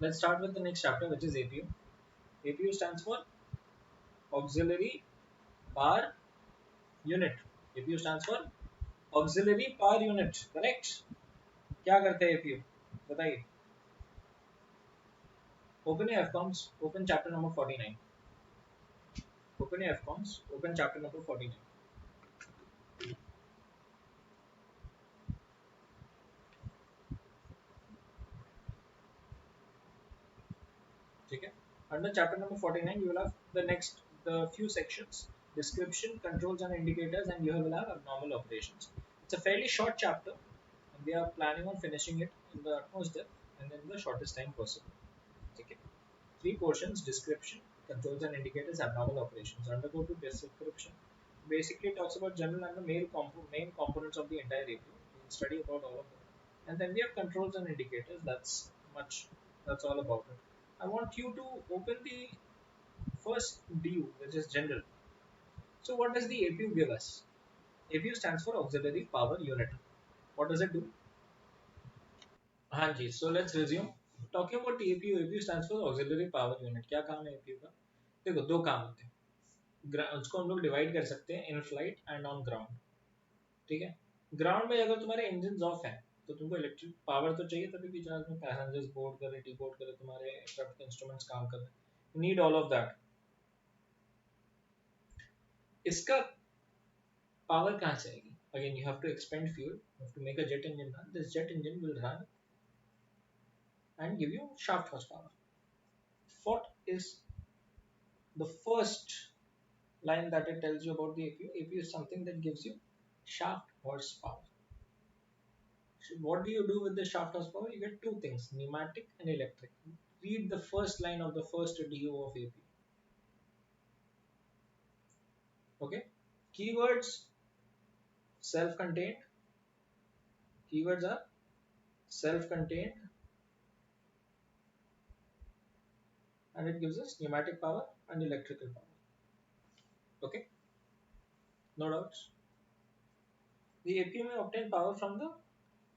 Let's start with the next chapter, which is APU. APU stands for Auxiliary Power Unit. APU stands for Auxiliary Power Unit. Correct? क्या करते हैं APU? बताइए. Open your FCOMs. Open chapter number 49. Open your FCOMs. Open chapter number 49. ठीक है? Under chapter number 49, you will have the few sections: description, controls and indicators, and you will have abnormal operations. It's a fairly short chapter, and we are planning on finishing it in the utmost depth and in the shortest time possible. Okay. Three portions: description, controls and indicators, abnormal operations. Undergo to description. Basically, talks about general and the main components of the entire APU. We'll study about all of them. And then we have controls and indicators. That's all about it. I want you to open the first DU, which is general. So what does the APU give us? APU stands for Auxiliary Power Unit. What does it do? हाँ जी, so let's resume. Talking about APU, APU stands for Auxiliary Power Unit. क्या काम है APU का? देखो, दो काम होते हैं. उसको हम लोग डिवाइड कर सकते हैं in flight and on ground. ठीक है. ग्राउंड में अगर तुम्हारे इंजन ऑफ है तो तुमको इलेक्ट्रिक पावर तो चाहिए, तभी भी जहाँ तुम्हें पैसेंजर्स बोर्ड करे, टी बोर्ड करे, तुम्हारे एयरक्राफ्ट इंस्ट्रूमेंट्स काम कर रहे हैं, नीड ऑल ऑफ दैट. इसका पावर कहाँ से आएगी? Again you have to expend fuel, you have to make a jet engine run. This jet engine will run and give you shaft horsepower. What is the first line that it tells you about the APU? APU is something that gives you shaft horsepower. So what do you do with the shaft horsepower? You get two things: pneumatic and electric. Read the first line of the first DO of APU. Okay. Keywords: self-contained. Keywords are self-contained, and it gives us pneumatic power and electrical power. Okay. No doubts. The APU may obtain power from the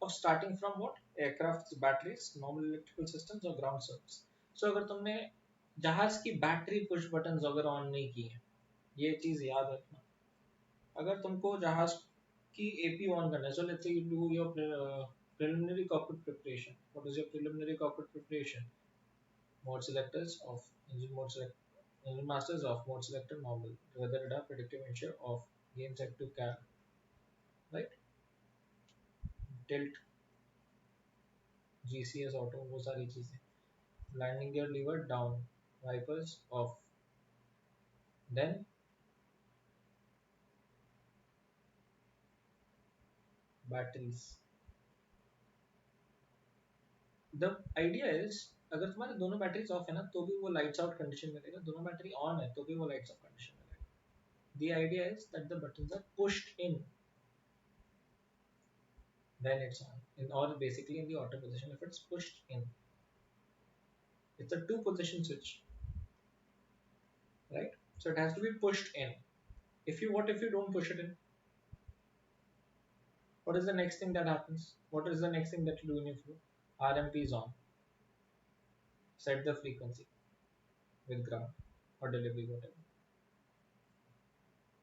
of starting from what? Aircraft's batteries, normal electrical systems और ground service. So अगर तुमने जहाज की battery push button अगर on नहीं की है, ये चीज याद रखना. अगर तुमको जहाज की APU ऑन करना है, so let's say you do your preliminary cockpit preparation. What is your preliminary cockpit preparation? Mode selectors of engine mode select, engine masters of mode selector normal, weather radar, predictive ensure off, gain set to cab, right? Tilt, GCS auto, वो सारी चीजें. Landing gear lever down, wipers off. Then batteries. The idea is अगर तुम्हारे दोनों batteries of है ना तो भी वो लाइट्स आउट कंडीशन में रहेगा, दोनों बैटरी ऑन है तो भी वो लाइट्स ऑफ कंडीशन में रहेगा. The idea is that the buttons are pushed in when it's on, or basically in the auto position if it's pushed in. It's a two position switch, right? So it has to be pushed in. What if you don't push it in? What is the next thing that happens? What is the next thing that you do in your flow? RMP is on. Set the frequency with ground or delivery, whatever.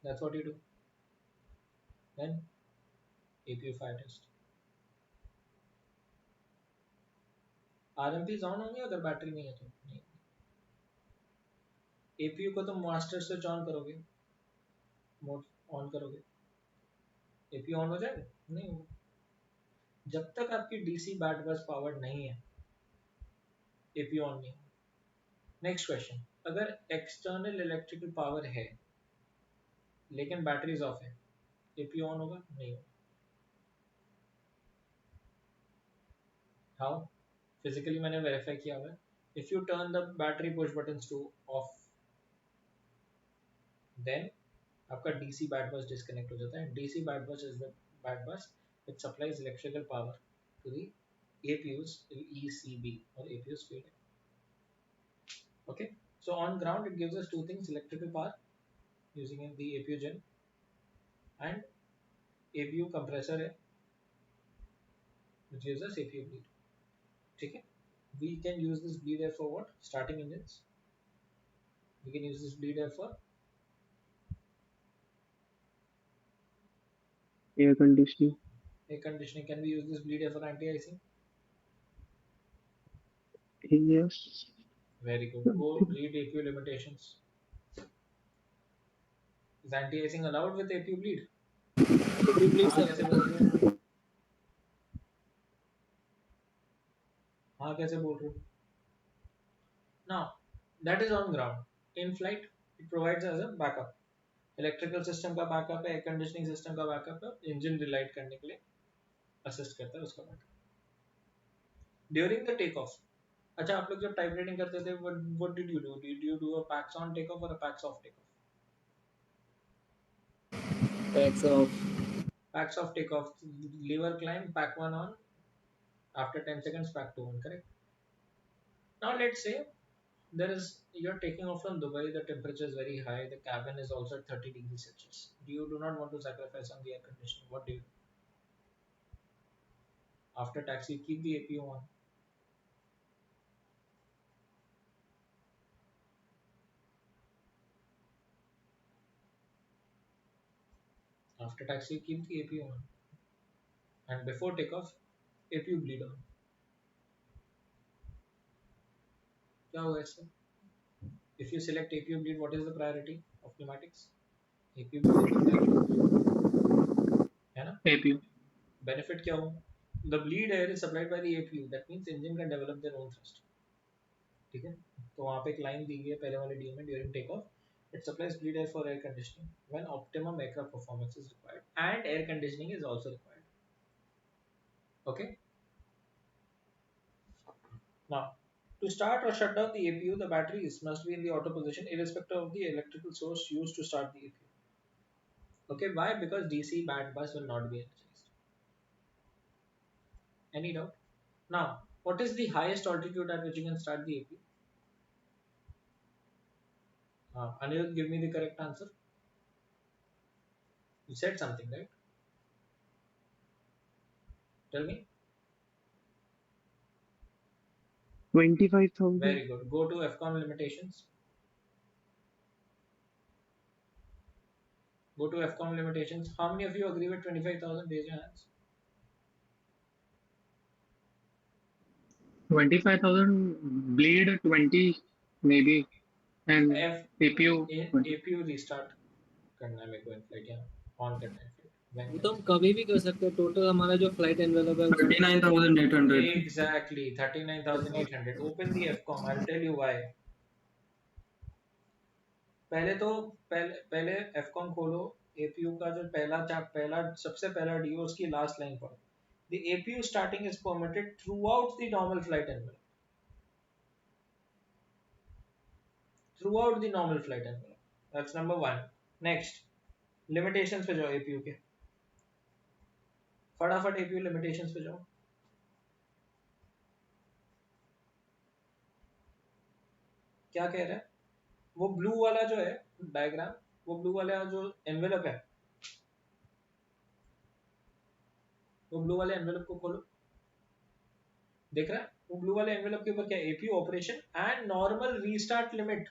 That's what you do. Then APU fire test. RMP on होंगे अगर battery नहीं है तो नहीं. APU को तुम master switch on करोगे, mode on करोगे, APU ऑन हो जाएगा? नहीं होगा. जब तक आपकी DC बैट बस पावर्ड नहीं है, APU ऑन नहीं. नेक्स्ट क्वेश्चन, अगर एक्सटर्नल इलेक्ट्रिकल पावर है लेकिन बैटरीज ऑफ है, APU ऑन होगा? नहीं होगा. हाउ? फिजिकली मैंने वेरीफाई किया हुआ है. If you turn the battery push buttons to off, then आपका DC बैट बस डिस्कनेक्ट हो जाता है. DC bat bus is the bat bus which supplies electrical power to the APU's ECB or APU's feed. Okay, so on ground it gives us two things: electrical power using in the APU gen and APU compressor है which gives us APU bleed. ठीक है. We can use this bleed air for what? Starting engines. We can use this bleed air for Air conditioning. air conditioning. Can we use this bleed air for anti-icing? Yes. Very good. Go read APU limitations. Is anti-icing allowed with APU bleed? APU bleeds हाँ are कैसे allowed. बोल रहे हो? हाँ कैसे बोल रहे हो? Now, that is on ground. In flight, it provides as a backup. Electrical system का बैकअप है, एयर कंडीशनिंग सिस्टम का बैकअप है, इंजन रिलाइट करने के लिए असिस्ट करता है उसका backup during the take off. अच्छा आप लोग जब टाइप राइटिंग करते थे what did you do uh packs on take off और uh packs off take off? Packs of packs off take off, lever climb, pack 1 on, after 10 seconds pack 2 on, correct? Now let's say there is, you're taking off from Dubai, the temperature is very high, the cabin is also at 30 degrees Celsius. You do not want to sacrifice on the air conditioning. What do you do? After taxi, keep the APU on. After taxi, keep the APU on. And before takeoff, APU bleed on. क्या होगा इससे? If you select APU bleed, what is the priority of pneumatics? APU bleed is the priority, है ना? APU. Benefit क्या हो? The bleed air is supplied by the APU. That means engine can develop their own thrust. ठीक है? तो वहाँ पे एक लाइन दी गई है पहले वाले डी में during takeoff. It supplies bleed air for air conditioning when optimum aircraft performance is required, and air conditioning is also required. Okay. Now, to start or shut down the APU, the batteries must be in the auto position irrespective of the electrical source used to start the APU. Okay, why? Because DC bad bus will not be energized. Any doubt? Now, what is the highest altitude at which you can start the APU? Anirudh, give me the correct answer. You said something, right? Tell me. 25,000. Very good. Go to FCOM limitations. Go to FCOM limitations. How many of you agree with 25,000? Raise your hands. 25,000 bleed 20 maybe and F APU in 20. APU restart करना है मेरे को in flight या on करना है flight when वो तो हम नेसेसरी. कभी भी कर सकते हैं. टोटल हमारा जो फ्लाइट एनवेलप है उसमें 39,800. Exactly 39,800. Open the FCOM. I'll tell you why. पहले तो पहले FCOM खोलो. APU का जो पहला सबसे पहला डी उसकी लास्ट लाइन पढ़ो. The APU starting is permitted throughout the normal flight envelope. Throughout the normal flight envelope. That's number one. Next, limitations पे जाओ APU के. फटाफट APU limitations पे जाओ. क्या कह रहा है? वो ब्लू वाला जो है डायग्राम, वो ब्लू वाला जो एनवेलप है, वो ब्लू वाले एनवेलप को खोलो. देख रहा है? वो ब्लू वाले एनवेलप के ऊपर क्या? APU operation and normal restart limit.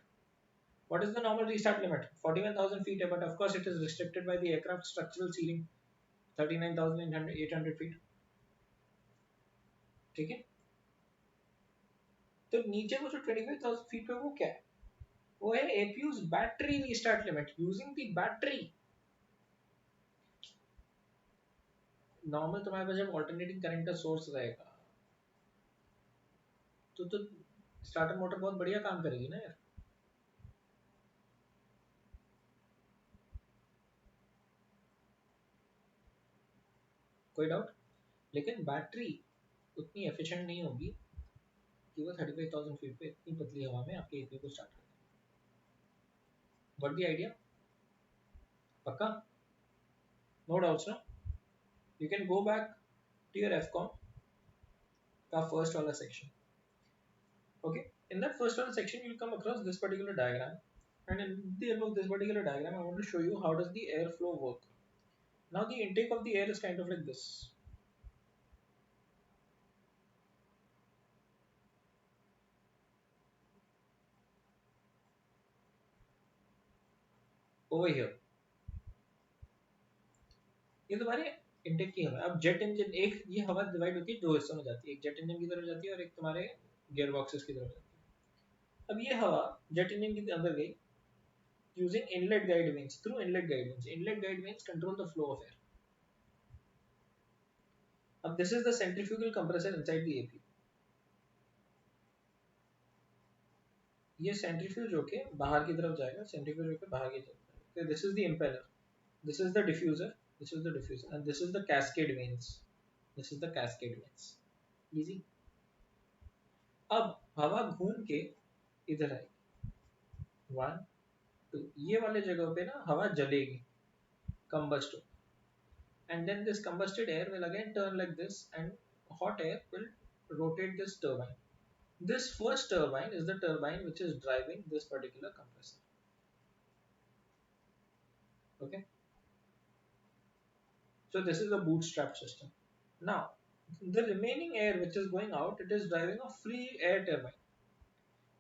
What is the normal restart limit? 41,000 feet, but of course it is restricted by the aircraft structural ceiling, 39,800 feet. ठीक है? तो नीचे वो जो 25,000 feet पे वो क्या है? वो है APU's battery restart limit using the battery. Normal तुम्हारे पास जब ऑल्टरनेटिंग करंट का सोर्स रहेगा तो स्टार्टर मोटर बहुत बढ़िया काम करेगी ना यार. कोई डाउट? लेकिन बैटरी उतनी एफिशिएंट नहीं होगी कि वो 35,000 फीट पे इतनी पतली हवा में आपके एपीयू को स्टार्ट करे. Got the idea? पक्का? नो डाउट्स ना? You can go back to your FCOM का फर्स्ट वाला section. Okay, in that first one section you'll come across this particular diagram, and in the help of this particular diagram I want to show you how does the airflow work. Now the intake of the air is kind of like this. Over here ये तुम्हारे intake की हवा है। अब jet engine एक ये हवा divide होती है दो हिस्सों में जाती है, एक जेट इंजन की तरफ जाती है और एक तुम्हारे गियर बॉक्सेस की तरफ जाती है। अब ये हवा जेट इंजन के अंदर गई using inlet guide vanes, through inlet guide vanes. Inlet guide vanes control the flow of air. अब this is the centrifugal compressor inside the APU. ये centrifuge होके बाहर की तरफ जाएगा, centrifuge होके बाहर की तरफ जाएगा. So this is the impeller, this is the diffuser, this is the diffuser, and this is the cascade vanes. This is the cascade vanes. Easy. अब हवा घूम के इधर आएगी. 1, 2 ये वाले जगह पे ना हवा जलेगी, combust हो. And then this combusted air will again turn like this and hot air will rotate this turbine. This first turbine is the turbine which is driving this particular compressor. Okay. So this is a bootstrap system. Now, the remaining air which is going out, it is driving a free air turbine.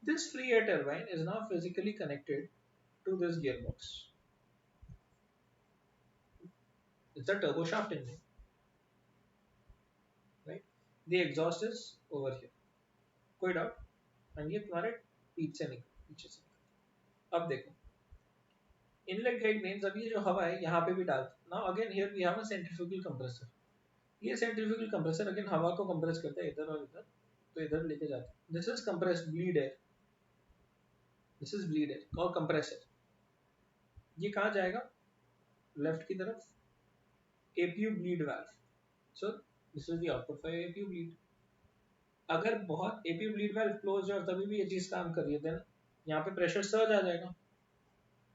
This free air turbine is now physically connected to this gearbox. It's a turbo shaft engine. Right? The exhaust is over here. कोई doubt? And ये तुम्हारे पीछे से निकल. अब देखो inlet guide means अब ये जो हवा है यहाँ पे भी डालते. Now again here we have a centrifugal compressor. ये सेंट्रीफ्यूगल कंप्रेसर अगेन हवा को कंप्रेस करता है इधर और इधर, तो इधर लेके जाता है. This is compressed bleed air, this is bleed air और कंप्रेसर. ये कहाँ जाएगा? लेफ्ट की तरफ, APU bleed valve. So this is the output for APU bleed. अगर बहुत एपीयू ब्लीड वाल्व क्लोज है और तभी भी ये चीज काम कर रही है, देन यहाँ पे प्रेशर सर्ज आ जाएगा,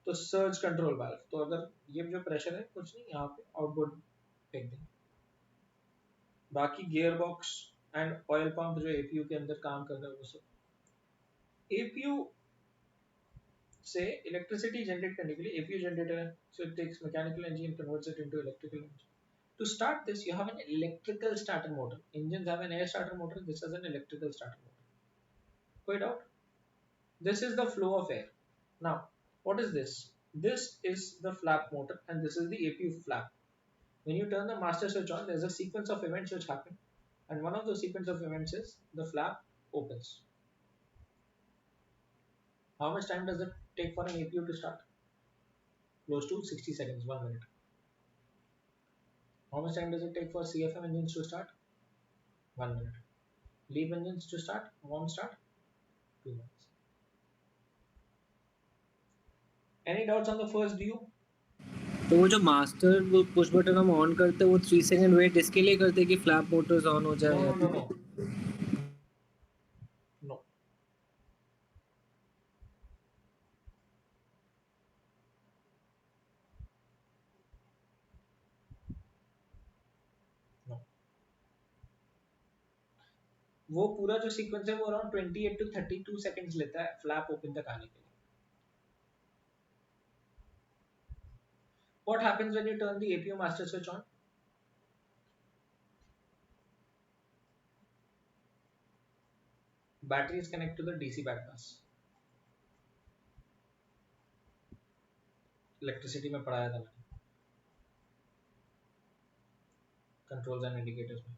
तो सर्ज कंट्रोल वाल्व. तो अगर ये जो प्रेशर है कुछ नहीं, यहाँ पे आउटपुट फेंक देंगे. बाकी gear box and oil pump जो एपीयू के अंदर काम कर रहा है वो सब. एपीयू से इलेक्ट्रिसिटी जनरेट करने के लिए एपीयू जनरेटर है, so it takes mechanical energy and converts it into electrical energy. To start this, you have an electrical starter motor. Engines have an air starter motor. This is an electrical starter motor. कोई doubt? This is the flow of air. Now, what is this? This is the flap motor and this is the APU flap. When you turn the master switch on, there's a sequence of events which happen, and one of those sequence of events is the flap opens. How much time does it take for an APU to start? Close to 60 seconds, 1 minute. How much time does it take for CFM engines to start? 1 minute. LEAP engines to start, warm start, 2 minutes. Any doubts on the first DU? तो वो जो master वो push button हम on करते हैं वो 3 second wait इसके लिए करते हैं कि फ्लैप मोटर्स ऑन हो जाए. No. वो पूरा जो सीक्वेंस है वो अराउंड 28 to 32 सेकंड्स लेता है फ्लैप ओपन तक आने के लिए. What happens when you turn the APU master switch on? Battery is connected to the DC back bus. Electricity में पढ़ाया था मैंने कंट्रोल्स एंड इंडिकेटर्स में.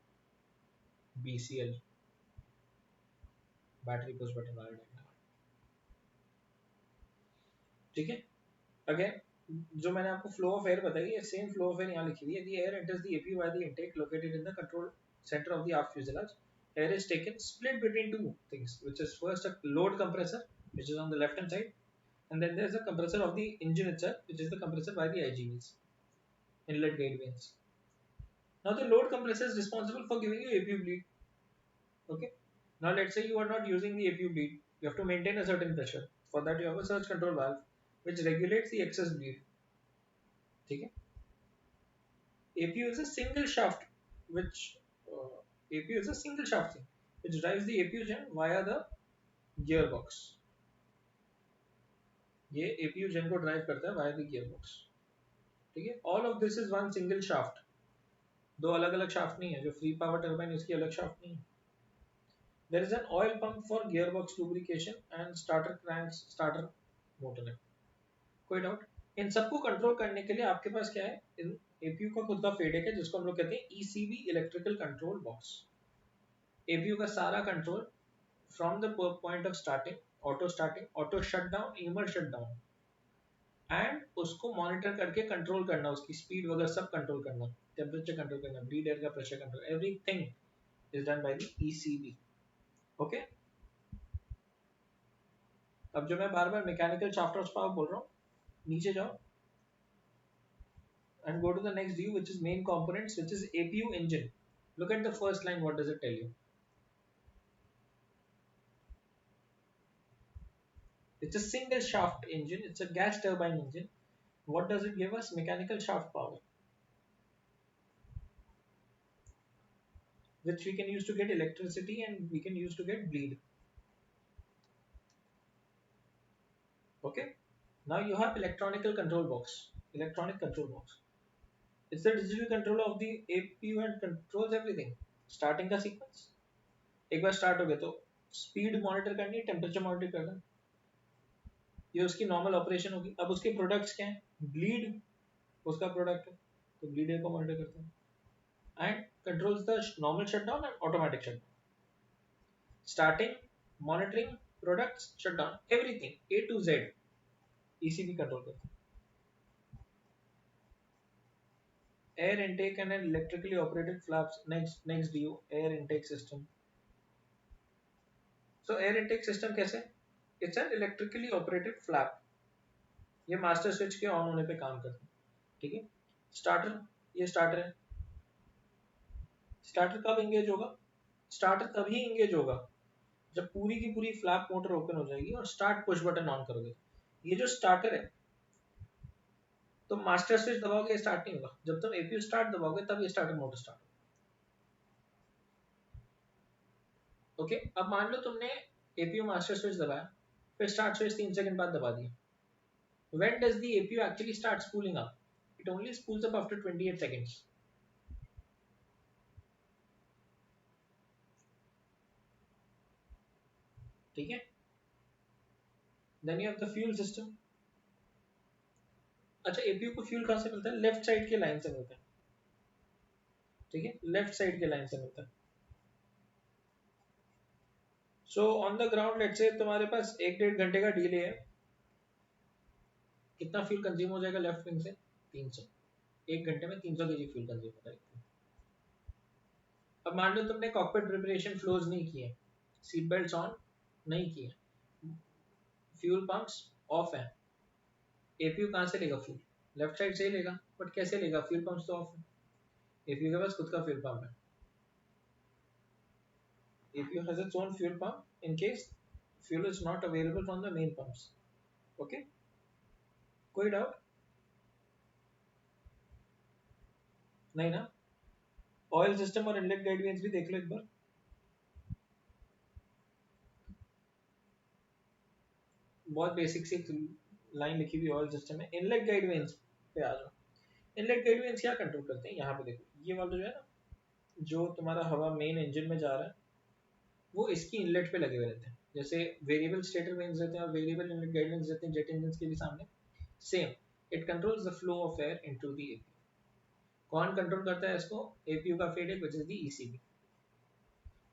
BCL बैटरी पुश बटन वाला डायग्राम. ठीक है. अगेन जो मैंने आपको फ्लो ऑफ एयर बताई है, सेम फ्लो ऑफ एयर यहाँ लिखी हुई है. The air enters the APU by the intake located in the control center of the aft fuselage. Air is taken split between two things, which is first a load compressor which is on the left hand side, and then there's a compressor of the engine itself, which is the compressor by the IGVs, inlet guide vanes. Now the load compressor is responsible for giving you APU bleed. Okay. Now let's say you are not using the APU bleed, you have to maintain a certain pressure. For that you have a surge control valve which regulates the excess bleed. Okay. APU is a single shaft which APU is a single shaft thing which drives the APU gen via the gearbox. ये APU gen को drive करता है via the gearbox. ठीक है. All of this is one single shaft. दो अलग अलग shaft नहीं है. जो free power turbine इसकी अलग shaft नहीं है. There is an oil pump for gearbox lubrication and starter cranks starter motor है. कोई doubt? इन सबको कंट्रोल करने के लिए आपके पास क्या है, एपीयू का खुद का फेडेक है जिसको हम लोग कहते हैं ECB, electrical control box. APU का सारा control from the point of starting, auto shut down, emer shut down, and उसको मॉनिटर करके कंट्रोल करना, उसकी स्पीड वगैरह सब कंट्रोल करना, टेम्परेचर कंट्रोल करना, ब्लीड एयर का pressure control, everything is done by the ECB. Okay, अब जो मैं बार बार मैकेनिकल शाफ्ट ऑफ पावर बोल रहा हूँ, नीचे जाओ and go to the next view, which is main components, which is APU engine. Look at the first line, what does it tell you? It's a single shaft engine, it's a gas turbine engine. What does it give us? Mechanical shaft power, which we can use to get electricity and we can use to get bleed. Okay, now you have electronic control box. It's the digital control of the APU and controls everything. Starting का sequence, एक बार start हो गया तो speed monitor करनी है, temperature monitor करना, ये उसकी नॉर्मल ऑपरेशन होगी। अब उसके प्रोडक्ट्स क्या हैं? ब्लीड उसका प्रोडक्ट है, तो ब्लीड एयर को मॉनिटर करते हैं and controls the normal shutdown and automatic shutdown, starting, monitoring, products, shutdown, everything A to Z ECB control करता है। Air intake and an electrically operated flaps. Next view, air intake system. So air intake system कैसे? It's an electrically operated flap. ये master switch के on होने पे काम करता है, ठीक है। स्टार्टर, ये स्टार्टर है। स्टार्टर कब इंगेज होगा? स्टार्टर तभी इंगेज होगा जब पूरी की पूरी फ्लैप मोटर ओपन हो जाएगी और स्टार्ट पुश बटन ऑन करोगे। ये जो स्टार्टर है, तो मास्टर स्विच दबाओगे स्टार्ट नहीं होगा, जब तुम एपीयू स्टार्ट दबाओगे तब ये स्टार्टर मोटर स्टार्ट होगा। ओके, अब मान लो तुमने एपीयू मास्टर स्विच दबाया, फिर स्टार्ट स्विच 3 सेकंड बाद दबा दिया। When does the APU actually start spooling up? It only spools up after 28 seconds. ठीक है? Then you have the fuel system. अच्छा, APU को फ्यूल कहाँ से मिलता है? लेफ्ट साइड के लाइन से मिलता है, ठीक है, लेफ्ट साइड के लाइन से मिलता है। So on the ground let's say तुम्हारे पास 1-1.5 घंटे का डिले है, कितना फ्यूल कंज्यूम हो जाएगा लेफ्ट विंग से? 300। 1 घंटे में 300 kg फ्यूल कंज्यूम होता है। अब मान लो तुमने कॉकपिट प्रिपरेशन फ्लोज नहीं किए, सीट बेल्ट ऑन नहीं किए, फ्यूल पंप्स ऑफ है, एपीयू कहाँ से लेगा फ्यूल? लेफ्ट साइड से ही लेगा, बट कैसे लेगा? फ्यूल पंप्स तो ऑफ है, एपीयू के पास खुद का फ्यूल पंप है। APU has its own fuel pump in case fuel is not available from the main pumps. Okay, कोई डाउट नहीं ना? ऑयल सिस्टम और इनलेट गाइडवेंस भी देख लो एक बार। बहुत बेसिक सी लाइन लिखी हुई ऑयल सिस्टम है। इनलेट गाइडवेंस पे आ जाओ। इनलेट गाइडवेंस क्या कंट्रोल करते हैं? यहाँ पे देखो, ये वाला जो है ना, जो तुम्हारा हवा मेन इंजन में जा रहा है, वो इसकी इनलेट पे लगे हुए रहते हैं। जैसे वेरिएबल स्टेटर वेन्स रहते हैं और वेरिएबल इनलेट गाइडवेंस रहते हैं जेट इंजन के भी सामने, same it controls the flow of air into the APU. कौन कंट्रोल करता है इसको? एपीयू का फेडेक व्हिच इज द ईसीबी।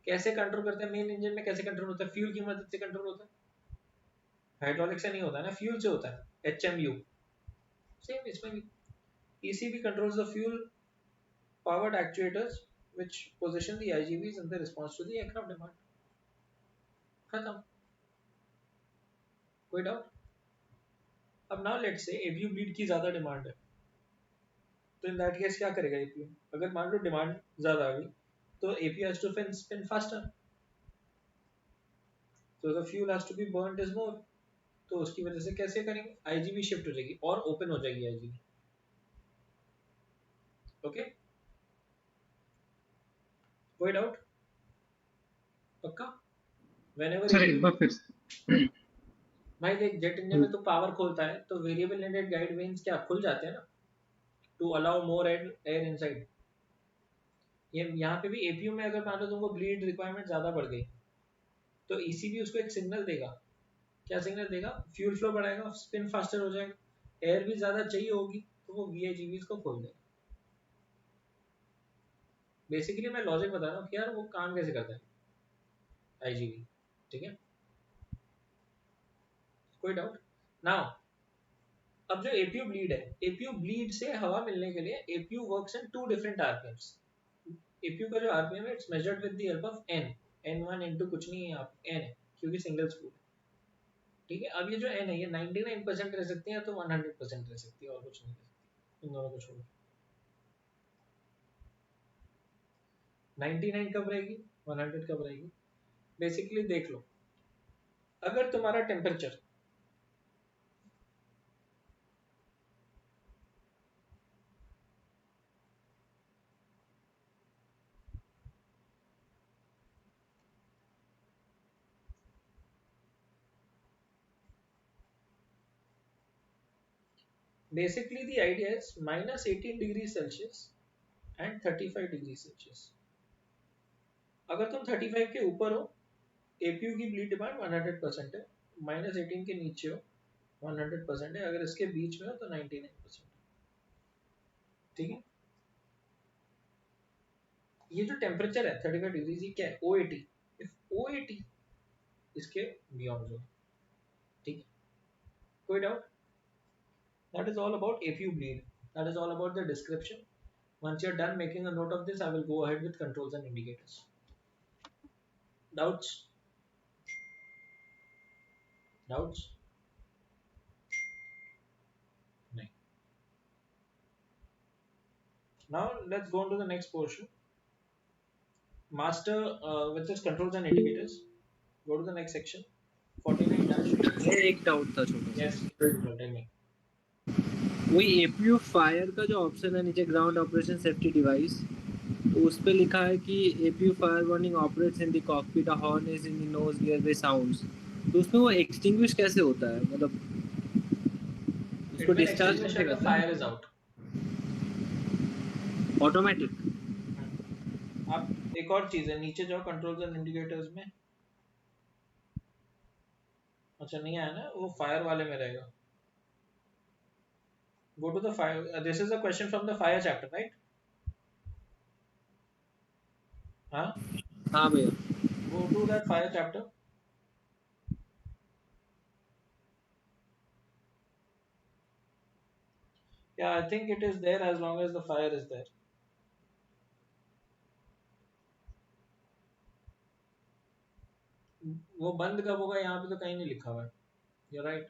कैसे कंट्रोल करता है? मेन इंजन में कैसे कंट्रोल होता है? फ्यूल की मदद से कंट्रोल होता है, हाइड्रोलिक से नहीं होता है ना, फ्यूल से होता है, एचएमयू। सेम इसमें भी ECB controls the fuel powered actuators which position the IGBs in the response to the aircraft demand. खत्म, कोई डाउट? अब now let's say APU bleed की ज्यादा डिमांड है, तो इन दैट केस क्या करेगा एपीयू? अगर मान लो डिमांड ज्यादा आ गई तो APU has to spin faster, so the fuel has to be burnt is more, तो उसकी वजह से कैसे करेंगे? आईजीबी शिफ्ट हो जाएगी और ओपन हो जाएगी आईजीबी। ओके, कोई डाउट? पक्का? Whenever सर एक APU, बार फिर भाई देख, जेट इंजन में तो पावर खोलता है तो वेरिएबल इनलेट गाइड वेन्स क्या खुल जाते हैं ना, to allow more air inside. ये यहाँ पे भी एपीयू में अगर मान लो तुमको ब्लीड रिक्वायरमेंट ज्यादा बढ़ गई तो ईसीबी उसको एक सिग्नल देगा। क्या सिग्नल देगा? फ्यूल फ्लो बढ़ाएगा, स्पिन फास्टर हो जाएगा, एयर भी ज्यादा चाहिए होगी तो वो VIGVs को खोल देगा। बेसिकली मैं लॉजिक बता रहा हूँ कि यार वो काम कैसे करता है IGV, ठीक है, कोई डाउट? नाउ अब जो APU ब्लीड है, APU ब्लीड से हवा मिलने के लिए APU works in 2 different RPMs। APU का जो RPM है it's measured with the help of N, N1 N2 कुछ नहीं है यहाँ पे, N है क्योंकि सिंगल स्पूल है, ठीक है। अब ये जो N है ये 99% रह सकती है या तो 100% रह सकती है, और कुछ नहीं रह सकती इन दोनों को छोड़। 99 कब रहेगी, 100 कब रहेगी? बेसिकली देख लो, अगर तुम्हारा temperature basically the idea is minus 18 degrees Celsius and 35 degrees Celsius। अगर तुम 35 के ऊपर हो APU की ब्लीड डिमांड 100% है, माइनस 18 के नीचे हो 100% है, अगर इसके बीच में हो तो 99%, ठीक है। ये जो टेम्परेचर है 35 डिग्री, ये क्या है? O80, इफ O80 इसके बियॉन्ड हो, ठीक है, कोई doubt? That is all about APU bleed. That is all about the description. Once you're done making a note of this, I will go ahead with controls and indicators. Doubts? Doubts? No. Now let's go on to the next portion. Master, which is controls and indicators. Go to the next section. 49-. ये एक doubt था छोटा सा। Yes, tell me. वही APU fire का जो option है नीचे, ग्राउंड ऑपरेशन सेफ्टी डिवाइस, तो उस पे लिखा है कि APU fire warning operates in the cockpit, a horn is in the nose near the sounds. तो उसमें वो एक्सटिंग्विश कैसे होता है, मतलब उसको डिस्चार्ज कैसे करता है? Fire is out automatic. अब एक और चीज है, नीचे जाओ कंट्रोल्स एंड इंडिकेटर्स में। अच्छा नहीं आया ना, वो फायर वाले में रहेगा। Go to the fire. This is a question from the fire chapter, right? Huh? हाँ भैया। Go to that fire chapter. Yeah, I think it is there as long as the fire is there. वो बंद कब होगा यहाँ पे तो कहीं नहीं लिखा हुआ है। You're right.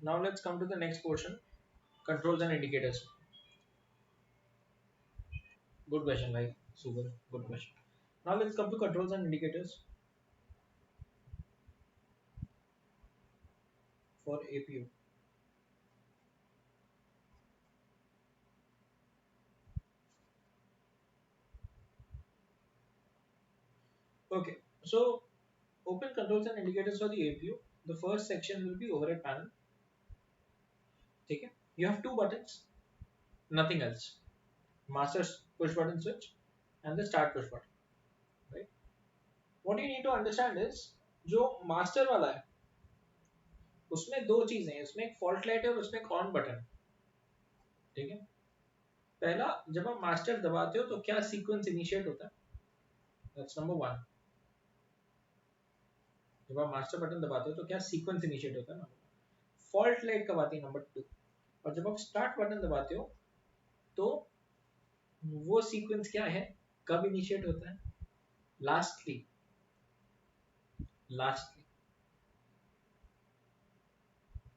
Now let's come to the next portion, controls and indicators. Good question, right? Super, good question. Now let's come to controls and indicators for APU. Okay, so open controls and indicators for the APU. The first section will be overhead panel. Okay, you have 2 buttons, nothing else. Master push button switch and the start push button, right? What you need to understand is जो master वाला है उसमें 2 चीजें हैं, उसमें एक fault light है और उसमें एक ऑन बटन, ठीक है। पहला, जब आप मास्टर दबाते हो तो क्या सीक्वेंस इनिशिएट होता है, दैट्स नंबर 1। जब आप मास्टर बटन दबाते हो तो क्या सीक्वेंस इनिशिएट होता है, नंबर। फॉल्ट लाइट कब आती है, नंबर 2। और जब आप स्टार्ट बटन दबाते हो तो वो सीक्वेंस क्या है, कब इनिशिएट होता है। लास्टली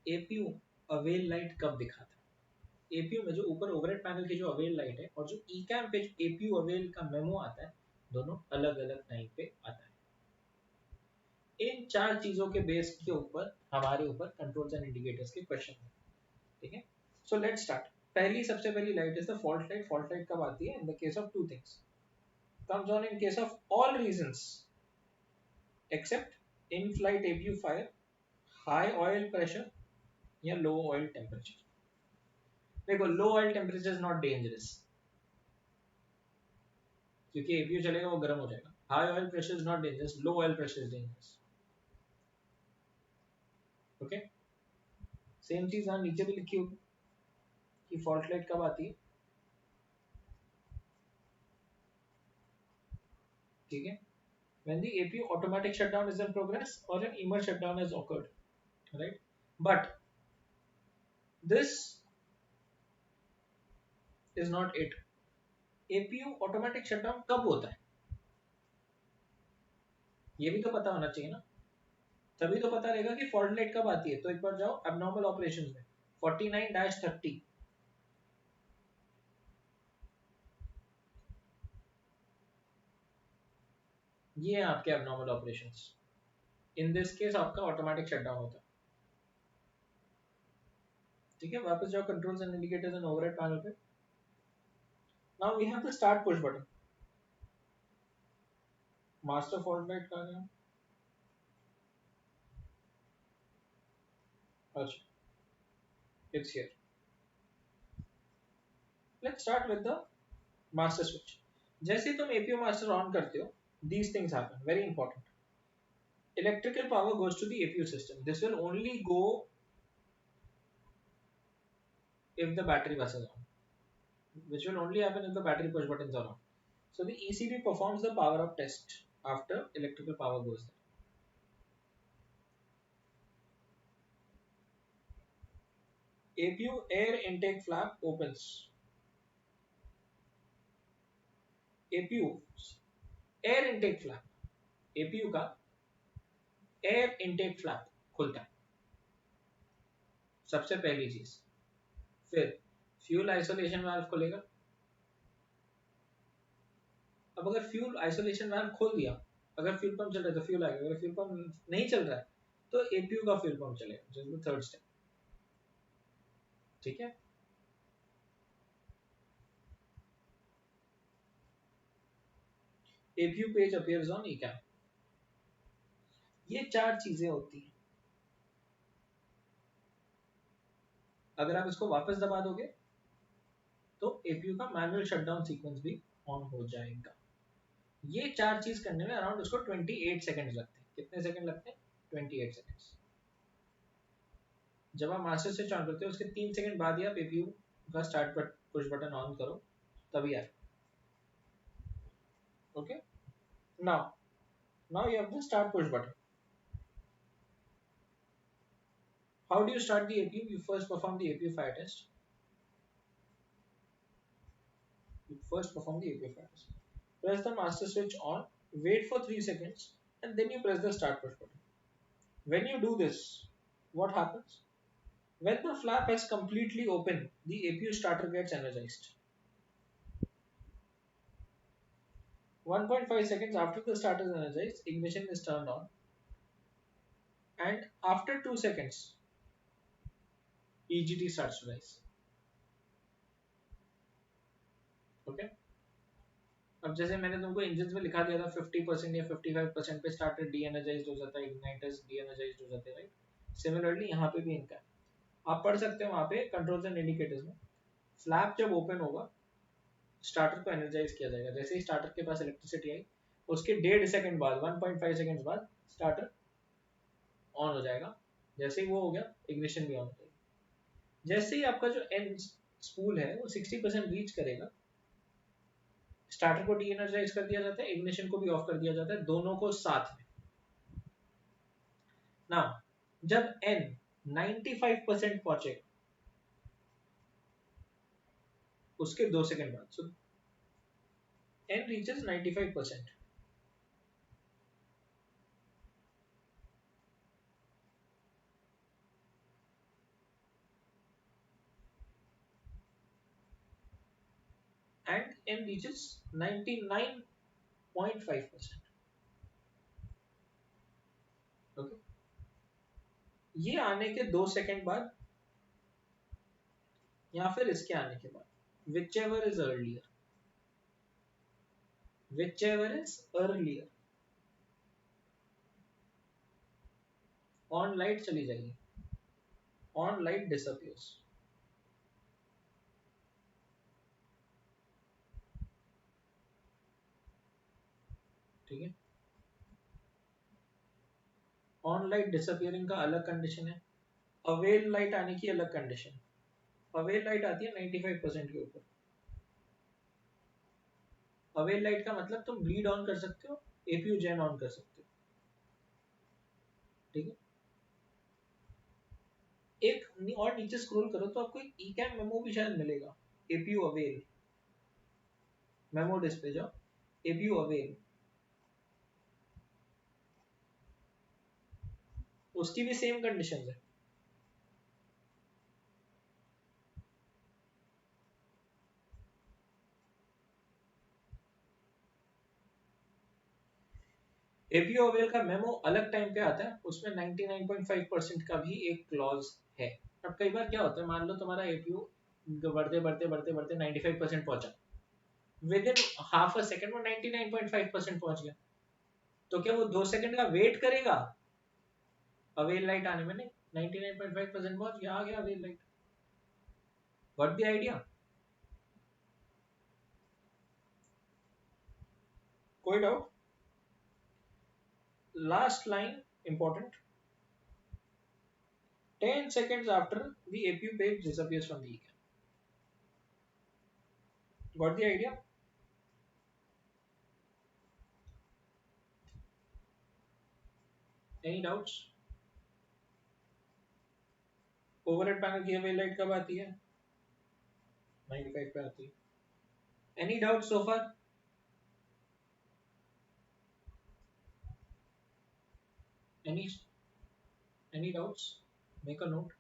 एपीयू अवेल लाइट कब दिखाता है। एपीयू में जो ऊपर ओवरहेड पैनल की जो अवेल लाइट है और जो ईकैम पे एपीयू अवेल का मेमो आता है, दोनों अलग अलग टाइम पे आता है। इन 4 चीजों के बेस के ऊपर हमारे ऊपर कंट्रोल्स एंड इंडिकेटर्स के क्वेश्चन है, ठीक है। So let's start. सबसे पहली light is the fault light. Fault light कब आती है, in the case of 2 things, comes on in case of all reasons except in flight APU fire, high oil pressure या low oil temperature? देखो low oil temperature is not dangerous, क्योंकि APU चलेगा वो गर्म हो जाएगा. High oil pressure is not dangerous, low oil pressure is dangerous. Okay, same चीज यहाँ नीचे भी लिखी होगी कि फॉल्ट लाइट कब आती है. ठीक है, when the APU automatic shutdown is in progress or an immer shutdown has occurred, right? But this is not it. APU automatic shutdown कब होता है ये भी तो पता होना चाहिए ना, तभी तो पता रहेगा कि फॉल्ट लाइट कब आती है. तो एक बार जाओ एबनॉर्मल ऑपरेशंस में 49-30, ये है आपके abnormal operations. In this case आपका ऑटोमेटिक शटडाउन होता है. ठीक है, वापस जाओ controls and indicators and overhead panel पे. Now we have the start push button. Master fault light कहाँ है? अच्छा, it's here. Let's start with the master switch. जैसे तुम APU master on करते हो, these things happen. Very important. Electrical power goes to the APU system. This will only go if the battery bus is on, which will only happen if the battery push buttons are on. So the ECB performs the power up test after electrical power goes there. APU air intake flap opens. APU air intake flap, APU का air intake flap खुलता है सबसे पहली चीज. फिर fuel isolation valve खुलेगा. अब अगर फ्यूल आइसोलेशन वाल्व खोल दिया, अगर फ्यूल पंप चल रहा है तो फ्यूल आएगा, अगर फ्यूल पंप नहीं चल रहा है तो एपीयू का फ्यूल पंप चलेगा, जो इज द थर्ड स्टेप. ठीक है, एपीयू पेज अपीयर्स ऑन ईकैम. ये चार चीजें होती हैं. अगर आप इसको वापस दबा दोगे तो एपीयू का मैनुअल शटडाउन सीक्वेंस भी ऑन हो जाएगा. ये चार चीज करने में अराउंड उसको 28 सेकंड्स लगते हैं. कितने सेकंड लगते हैं? 28 सेकंड्स. जब आप मास्टर स्विच ऑन करते हो उसके 3 सेकंड बाद ही आप एपीयू का स्टार्ट पुश बटन ऑन करो, तभी आए. Okay, now you have the start push button. How do you start the APU? You first perform the APU fire test. Press the master switch on, wait for 3 seconds, and then you press the start push button. When you do this, what happens? When the flap has completely opened, the APU starter gets energized. 1.5 seconds after the starter is energized, ignition is turned on, and after 2 seconds, EGT starts to rise. Okay? अब जैसे मैंने तुमको engine में लिखा दिया था 50% या 55% पे स्टार्टर डी एनर्जाइज्ड हो जाता है, इग्नाइटर्स डी एनर्जाइज्ड हो जाते हैं, राइट? सिमिलरली यहाँ पे भी इनका है. आप पढ़ सकते हो वहाँ पे कंट्रोल्स एंड इंडिकेटर्स में. फ्लैप जब ओपन होगा स्टार्टर को एनर्जाइज किया जाएगा. जैसे ही स्टार्टर के पास इलेक्ट्रिसिटी आई उसके 1.5 सेकंड बाद 1.5 सेकंड बाद स्टार्टर ऑन हो जाएगा. जैसे ही वो हो गया इग्निशन भी ऑन हो जाएगी. जैसे ही आपका जो एन स्पूल है वो 60% रीच करेगा, स्टार्टर को डी एनर्जाइज कर दिया जाता है, इग्निशन को भी ऑफ कर दिया जाता है, दोनों को साथ में. नाउ जब एन 95% पहुंचेगा उसके 2 सेकंड बाद, so N reaches 95%, and n reaches 99.5%. Okay, ये आने के 2 सेकंड बाद या फिर इसके आने के बाद, whichever is earlier, on light चली जाएगी, ऑन लाइट डिसअपियर्स। ठीक है, ऑन लाइट डिसअपियरिंग का अलग कंडीशन है, अवेल लाइट आने की अलग कंडीशन। अवेल लाइट आती है 95% के ऊपर। अवेल लाइट का मतलब तुम ब्लीड ऑन कर सकते हो, एपीयू जेन ऑन कर सकते हो। ठीक है, एक और नीचे स्क्रॉल करो तो आपको एक ईकैम मेमो भी शायद मिलेगा, एपीयू अवेल मेमो डिस्प्ले जाओ, एपीयू अवेल, उसकी भी सेम कंडीशंस है। एपीयू अवेल का मेमो अलग टाइम पे आता है, उसमें 99.5% का भी एक क्लॉज है। अब कई बार क्या होता है, मान लो तुम्हारा एपीयू बढ़ते बढ़ते बढ़ते बढ़ते 95% पहुंचा, with in half a second वो 99.5% पहुंच गया, तो क्या वो 2 सेकंड का वेट करेगा अवेल लाइट आने में? नहीं, 99.5% पहुंच गया, आ गया avail light. What the idea? कोई doubt? Last line important. 10 seconds after the APU page disappears from the ecam. Got the idea? Any doubts? Overhead panel की अवेल लाइट कब आती है? 95 पे आती है। Any doubts so far? Any doubts? Make a note.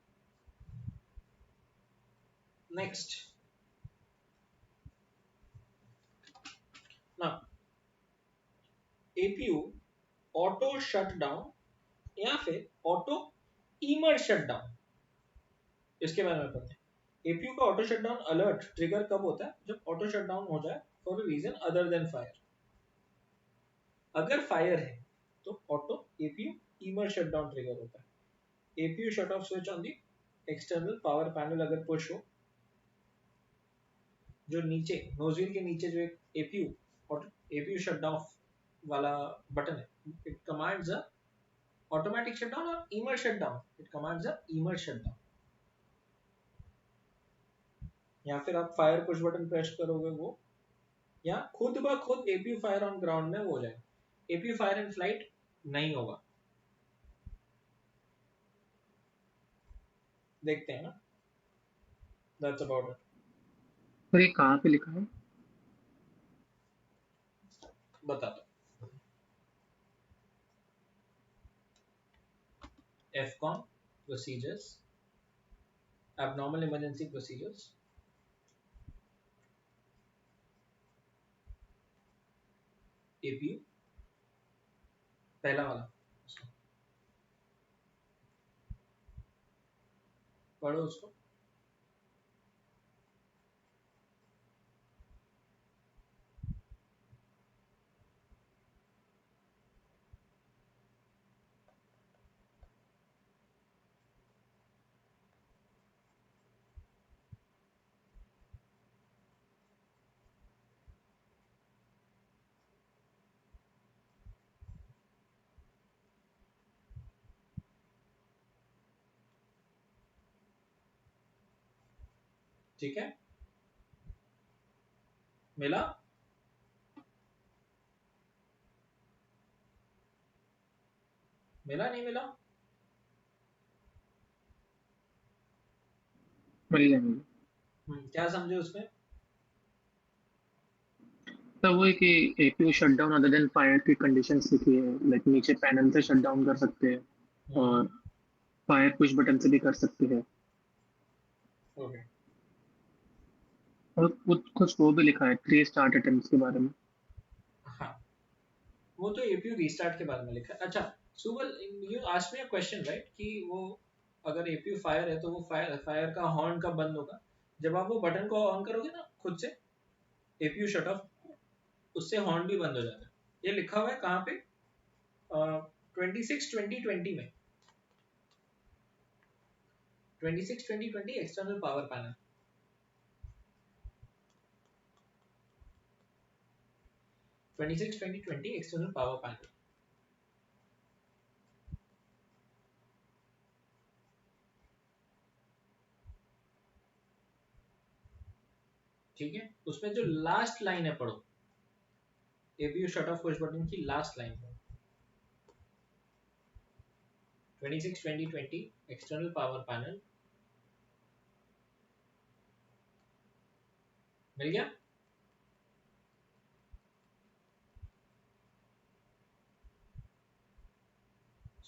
Next. Now, APU auto shut down या फिर auto इमर shut down, इसके बारे में पढ़ते हैं। एपीयू का auto shut down alert trigger कब होता है? जब ऑटो शट डाउन हो जाए for a reason other than fire. अगर फायर है तो auto APU emer shut down trigger होता है। APU shut off switch on the external power panel अगर पुश हो, जो नीचे नोजल के नीचे जो एक एपीयू शट डाउन वाला बटन है, it commands a automatic shut down और emer shut down, it commands a emer shut down. या फिर आप फायर पुश बटन प्रेस करोगे वो, या खुद ब खुद एपीयू फायर ऑन ग्राउंड में हो जाए। एपीयू फायर इन फ्लाइट नहीं होगा। देखते हैं ना, दैट्स अबाउट इट। और ये कहाँ पे लिखा है? बता दो। FCOM procedures, abnormal emergency procedures, APU पहला वाला पढ़ो उसको। ठीक है, मिला? मिला नहीं मिला? मिल जाएंगे। क्या समझे उसमें? तो वो है कि APU shut down other than fire की कंडीशंस लिखी है, लाइक नीचे पैनल से शट डाउन कर सकते हैं और फायर पुश बटन से भी कर सकते हैं। ओके, और कुछ वो भी लिखा है 3 स्टार्ट अटेम्प्ट्स के बारे में। हाँ, वो तो एपीयू रीस्टार्ट के बारे में लिखा है। अच्छा Subal, you asked me a question right, कि वो अगर एपीयू फायर है तो वो फायर का हॉर्न कब बंद होगा? जब आप वो बटन को ऑन करोगे ना खुद से, एपीयू शट ऑफ, उससे हॉर्न भी बंद हो जाता है। ये लिखा हुआ है कहाँ पे? 26/20/20 में। 26-20-20 external power panel. external power panel. ठीक है, उसमें जो लास्ट लाइन है पढ़ो, APU shut of push button की लास्ट लाइन है 26-20-20 एक्सटर्नल पावर पैनल. मिल गया?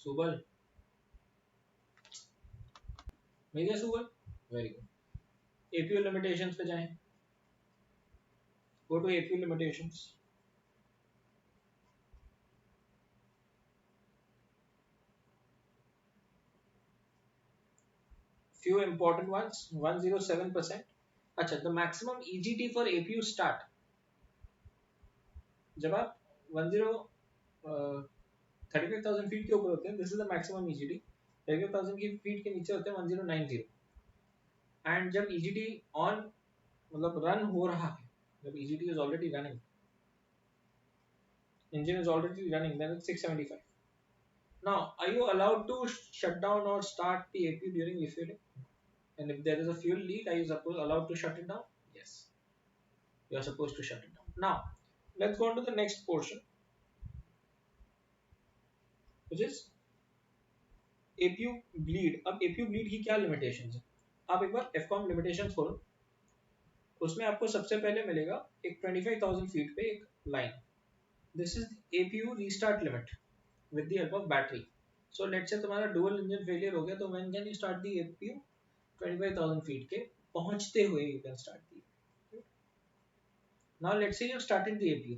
सुबल मिल गया? Subal, very good. APU limitations पे जाएं. Go to APU limitations. Few important ones. 107%. अच्छा, the maximum EGT for APU start. जब आप 35,000 फीट के ऊपर होते हैं, this is the maximum EGT. 35,000 की फीट के नीचे होते हैं 1090. एंड जब EGT ऑन मतलब रन हो रहा है, जब EGT is already running, engine is already running, then it's 675. Now, are you allowed to shut down or start the APU during refueling? And if there is a fuel leak, are you allowed to shut it down? Yes, you are supposed to shut it down. Now, let's go on to the next portion, which is APU bleed. अब APU bleed की क्या limitations है? आप एक बार FCOM limitations खोलो, उसमें आपको सबसे पहले मिलेगा एक 25,000 फीट पे एक line. This is APU restart limit with the help of battery. So let's say तुम्हारा dual engine failure हो गया, तो when can you start the APU? 25,000 feet के पहुंचते हुए you can start the APU. Now let's say you're starting the APU.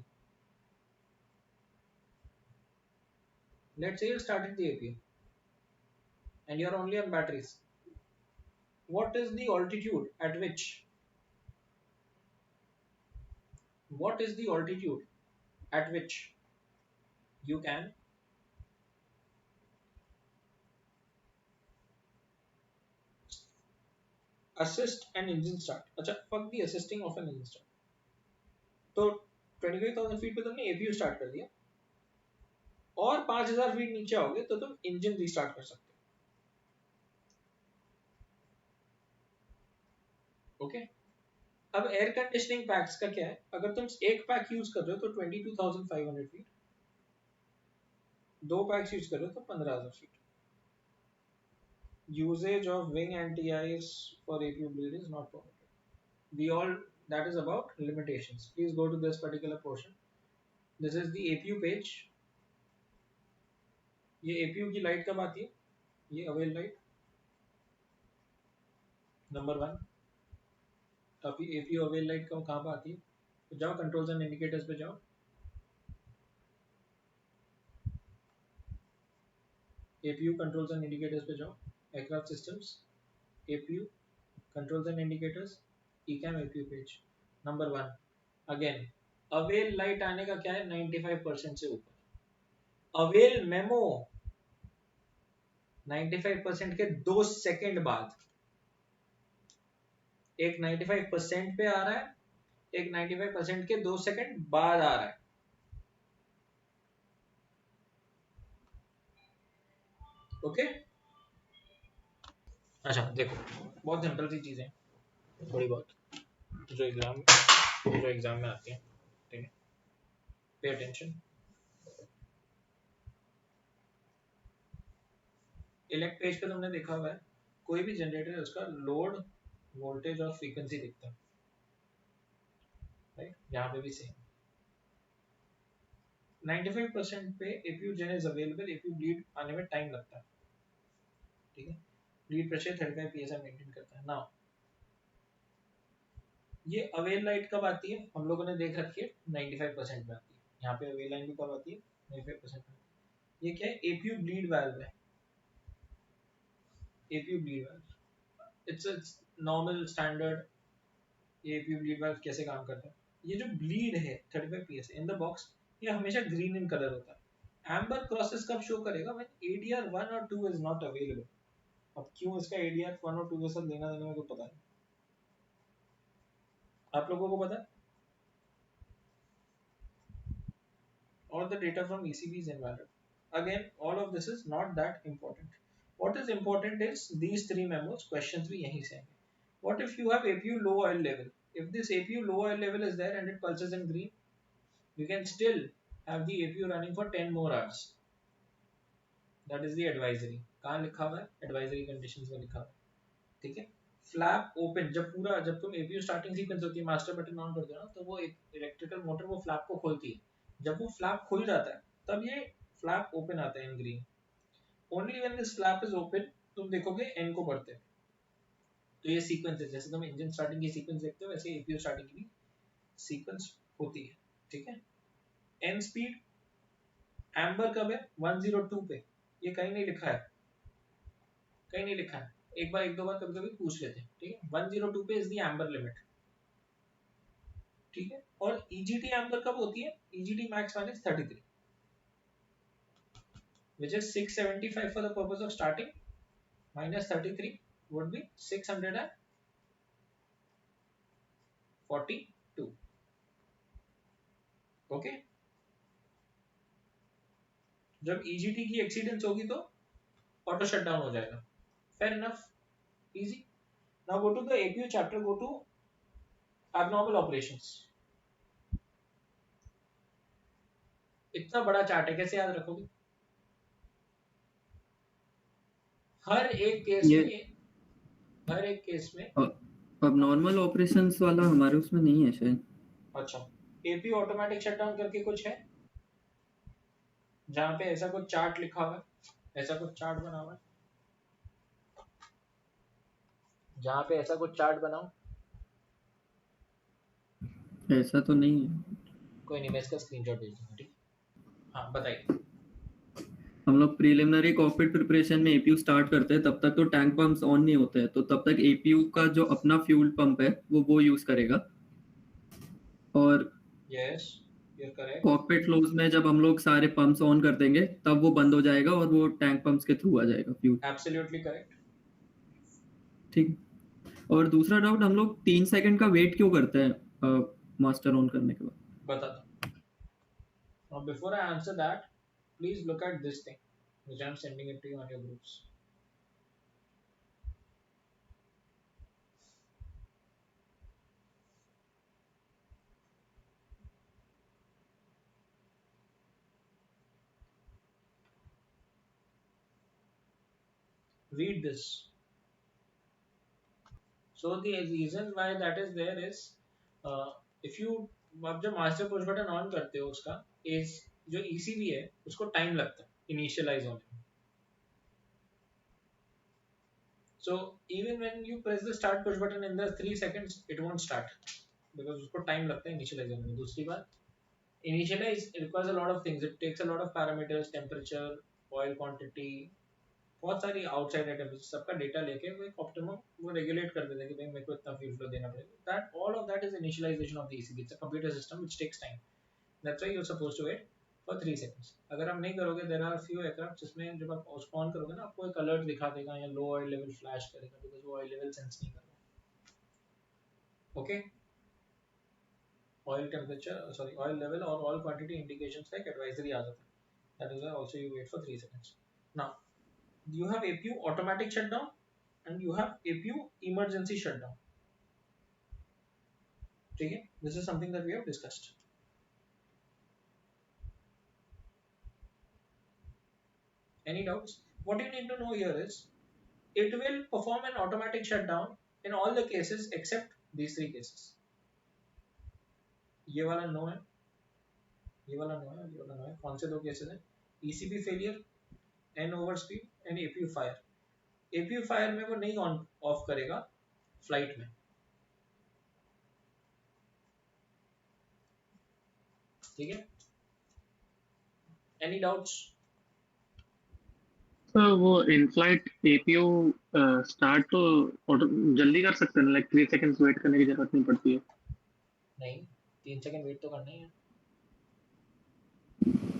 Let's say you're starting the APU and you're only on batteries. What is the altitude at which? What is the altitude at which you can assist an engine start? अच्छा, fuck the assisting of an engine start. तो 25,000 feet पे तुमने APU start कर दिया और 5,000 feet नीचे आओगे तो तुम इंजन रीस्टार्ट कर सकते हो. ओके, अब एयर कंडीशनिंग पैक्स का क्या है? अगर तुम एक पैक यूज कर रहे हो तो 22,500 फीट, दो पैक्स यूज कर रहे हो तो 15,000 feet. Usage of wing anti-ice for APU bleed is not permitted. We all, that is about limitations. Please go to this particular portion. This is the APU page. ये APU की light कब आती है? ये अवेल लाइट नंबर 1. अभी APU avail light कहाँ पर आती है? तो जाओ कंट्रोल्स एंड इंडिकेटर्स पे जाओ. APU कंट्रोल्स एंड इंडिकेटर्स पे जाओ. Aircraft systems, APU controls and indicators, ECAM APU page number 1. Again avail light आने का क्या है? 95% से ऊपर. अवेल मेमो 95% के 2 सेकंड बाद. एक 95% पे आ रहा है, एक 95% के 2 सेकंड बाद आ रहा है. ओके अच्छा देखो, बहुत सिंपल सी चीजें थोड़ी बहुत जो एग्जाम में आती है. ठीक है, पे अटेंशन. इलेक्ट पेज पे तुमने देखा हुआ है कोई भी जनरेटर है उसका लोड, वोल्टेज और फ्रीक्वेंसी दिखता है, राइट? यहाँ पे भी सेम 95% पे APU gen is available. APU bleed आने में टाइम लगता है. ठीक है, ब्लीड प्रेशर 35 psi मेंटेन करता है. नाउ ये अवेल लाइट कब आती है? हम लोगों ने देख रखी है 95% में आती है. यहाँ पे अवेल लाइन भी कब आती है? 95% में. ये क्या है? APU ब्लीड वाल्व है. APU bleed valve, it's normal standard. APU bleed valve कैसे काम करता है? ये जो ब्लीड है 35 psi इन द बॉक्स, ये हमेशा ग्रीन इन कलर होता है. एम्बर क्रॉसेस कब शो करेगा? व्हेन ADR 1 और 2 इज नॉट अवेलेबल. अब क्यों इसका ADR 1 और 2 के साथ लेना देना मेरे को पता नहीं, आप लोगों को पता है? All the data from ECB is invalid. Again, all of this is not that important. What is important is these three memos. Questions भी यहीं से आएंगे. What if you have APU low oil level? If this APU low oil level is there and it pulses in green, you can still have the APU running for 10 more hours. That is the advisory. कहाँ लिखा हुआ है? Advisory conditions में लिखा हुआ है. ठीक है? फ्लैप ओपन, जब तुम APU स्टार्टिंग सीक्वेंस होती है, मास्टर बटन ऑन कर दो ना, तो वो इलेक्ट्रिकल मोटर वो फ्लैप को खोलती है. जब वो फ्लैप खुल जाता है तब ये फ्लैप ओपन आता है इन green. Only when this flap is open तुम देखोगे एन को बढ़ते हैं. तो ये सीक्वेंस है, जैसे तुम इंजन स्टार्टिंग की सीक्वेंस देखते हो वैसे एपीयू स्टार्टिंग की भी सीक्वेंस होती है. ठीक है? एन स्पीड एम्बर कब है? 102 पे. ये कहीं नहीं लिखा है, कहीं नहीं लिखा है. एक बार एक दो बार कभी कभी पूछ लेते हैं. ठीक है? 102 पे इज द एम्बर लिमिट. ठीक है? और ईजीटी एम्बर कब होती है? ईजीटी max minus 33, which is 675 for the purpose of starting, minus 33 would be 642. Okay? जब EGT की एक्सीडेंस होगी तो ऑटो शटडाउन हो जाएगा. Fair enough, easy. Now go to the APU chapter, go to abnormal operations. इतना बड़ा चार्ट है, कैसे याद रखोगे? हर एक केस में अब नॉर्मल ऑपरेशंस वाला हमारे उसमें नहीं है शायद. अच्छा, एपीयू ऑटोमेटिक शटडाउन करके कुछ है जहां पे ऐसा कुछ चार्ट लिखा हुआ है, ऐसा कुछ चार्ट बना हुआ है, जहां पे ऐसा कुछ चार्ट बनाओ. ऐसा तो नहीं है. कोई नहीं, मैं इसका स्क्रीनशॉट भेज दूंगा. ठीक. हाँ बताइए. हम लोग प्रीलिमिनरी कॉकपिट प्रिपरेशन में एपीयू स्टार्ट करते हैं, तब तक तो टैंक पंप्स ऑन नहीं होते हैं, तो तब तक एपीयू का जो अपना फ्यूल पंप है वो यूज करेगा. और yes, you are correct. Cockpit close में जब हम लोग सारे पंप्स ऑन कर देंगे तब वो बंद हो जाएगा और वो टैंक पंप्स के थ्रू आ जाएगा फ्यूल. Absolutely correct. ठीक. और दूसरा डाउट, हम लोग 3 सेकंड का वेट क्यों करते हैं मास्टर ऑन करने के बाद? बता दो. Now before I answer that, please look at this thing which I am sending it to you on your groups. Read this. So the reason why that is there is if you आप जब master push button on करते हो उसका इस जो ECB है उसको time लगता है इनिशियलाइज होने में. So even when you press the start push button in the 3 seconds it won't start because उसको टाइम लगता है इनिशियलाइज होने में. दूसरी बात, initialise requires a lot of things. It takes a lot of parameters, temperature, oil quantity, बहुत सारी outside items, सबका डेटा लेके वो एक ऑप्टिमम वो रेगुलेट कर देते हैं कि भाई मेरे को इतना फ्यूल फ्लो देना पड़ेगा. That all of that is initialisation of the ECB. It's a computer system which takes time. That's why you are supposed to wait for 3 seconds. अगर आप नहीं करोगे, देयर आर फ्यू एयरक्राफ्ट जिसमें जब आप उसको ऑन करोगे ना आपको एक अलर्ट दिखा देगा या लो ऑयल लेवल फ्लैश करेगा बिकॉज़ वो ऑयल लेवल सेंस नहीं कर रहा. Okay. Oil temperature sorry oil level और ऑयल क्वांटिटी इंडिकेशंस का एक एडवाइजरी आ जाता है. That is why also you wait for 3 seconds. Now you have APU automatic shutdown and you have APU emergency shutdown. Okay, this is something that we have discussed. Any doubts? What you need to know here is it will perform an automatic shutdown in all the cases except these 3 cases. ये वाला no है, ये वाला no है, ये वाला no है. कौन से 2 केसेस हैं? ECB failure, N overspeed and APU fire. APU fire में वो नहीं ऑन ऑफ करेगा फ्लाइट में. ठीक है? Any doubts? तो वो इन फ्लाइट एपीयू स्टार्ट तो जल्दी कर सकते हैं, लाइक 3 सेकंड्स वेट करने की जरूरत नहीं पड़ती है. नहीं, 3 सेकंड वेट तो करना ही है.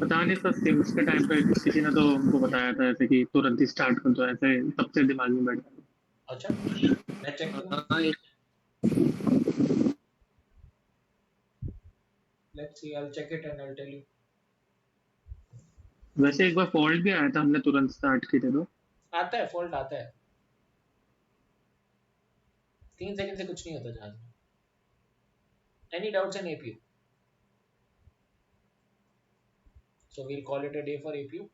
पता नहीं सर, सिम्स के टाइम पे किसी ने तो हमको बताया था ऐसे कि तुरंत ही स्टार्ट कर दो, ऐसे सबसे दिमाग में बैठ गया। अच्छा मैं चेक करूँ, हाँ let's see, I will check it and I will tell you. वैसे एक बार फॉल्ट भी आया था, हमने तुरंत स्टार्ट किए थे तो। आता है, फॉल्ट आता है, 3 सेकंड से कुछ नहीं होता जहाज में। Any doubts in APU? So we'll call it a day for APU.